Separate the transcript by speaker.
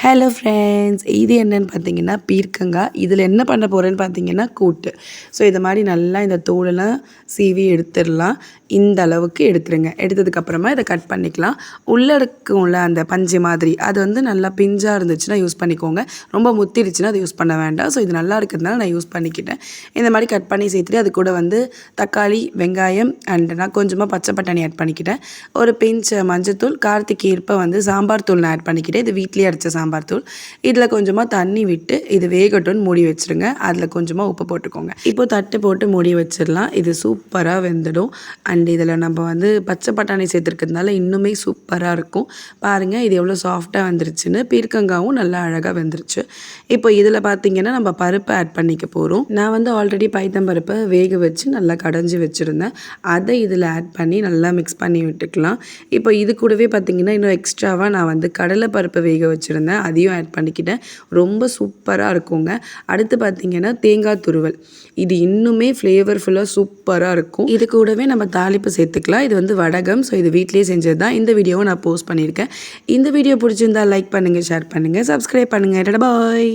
Speaker 1: Hello friends, இது என்னன்னு பார்த்தீங்கன்னா பீர்க்கங்காய். இதில் என்ன பண்ண போகிறேன்னு பார்த்தீங்கன்னா கூட்டு. ஸோ இது மாதிரி நல்லா இந்த தோலெல்லாம் சீவி எடுத்துடலாம். இந்த அளவுக்கு எடுத்துருங்க. எடுத்ததுக்கப்புறமா இதை கட் பண்ணிக்கலாம். உள்ளே இருக்கும்ல அந்த பஞ்சு மாதிரி, அது வந்து நல்லா பிஞ்சாக இருந்துச்சுன்னா யூஸ் பண்ணிக்கோங்க. ரொம்ப முத்திருச்சுன்னா அதை யூஸ் பண்ண வேண்டாம். ஸோ இது நல்லா இருக்கிறதுனால நான் யூஸ் பண்ணிக்கிட்டேன். இந்த மாதிரி கட் பண்ணி சேர்த்துட்டு அது கூட வந்து தக்காளி, வெங்காயம் அண்ட் நான் கொஞ்சமாக பச்சை பட்டாணி ஆட் பண்ணிக்கிட்டேன். ஒரு பிஞ்ச் மஞ்சத்தூள், காரத்துக்கு ஏற்ப வந்து சாம்பார் தூள் நான் ஆட் பண்ணிக்கிட்டேன். இது வீட்லேயே அரைச்ச சாம்பார் தூள். இதில் கொஞ்சமாக தண்ணி விட்டு இது வேகட்டும்னு மூடி வச்சுருங்க. அதில் கொஞ்சமாக உப்பு போட்டுக்கோங்க. இப்போ தட்டு போட்டு மூடி வச்சிடலாம். இது சூப்பராக வெந்துடும். அண்ட் இதில் நம்ம வந்து பச்சை பட்டாணி சேர்த்துருக்கிறதுனால இன்னுமே சூப்பராக இருக்கும். பாருங்கள் இது எவ்வளோ சாஃப்டாக வந்துருச்சுன்னு. பீர்க்கங்காவும் நல்லா அழகாக வெந்துருச்சு. இப்போ இதில் பார்த்தீங்கன்னா நம்ம பருப்பை ஆட் பண்ணிக்க போகிறோம். நான் வந்து ஆல்ரெடி பைத்தம் பருப்பை வேக வச்சு நல்லா கடைஞ்சி வச்சுருந்தேன். அதை இதில் ஆட் பண்ணி நல்லா மிக்ஸ் பண்ணி விட்டுக்கலாம். இப்போ இது கூடவே பார்த்தீங்கன்னா இன்னும் எக்ஸ்ட்ராவாக நான் வந்து கடலை பருப்பை வேக வச்சுருந்தேன். அதையும் ஆட் பண்ணிக்கிட்டேன். ரொம்ப சூப்பராக இருக்குங்க. அடுத்து பார்த்தீங்கன்னா தேங்காய் துருவல். இது இன்னுமே ஃப்ளேவர்ஃபுல்லாக சூப்பராக இருக்கும். இது கூடவே நம்ம தாளிப்பு சேர்த்துக்கலாம். இது வந்து வடகம். ஸோ இது வீட்லேயே செஞ்சது தான். இந்த வீடியோவை நான் போஸ்ட் பண்ணியிருக்கேன். இந்த வீடியோ பிடிச்சிருந்தா லைக் பண்ணுங்கள், ஷேர் பண்ணுங்கள், சப்ஸ்கிரைப் பண்ணுங்கள். பாய்.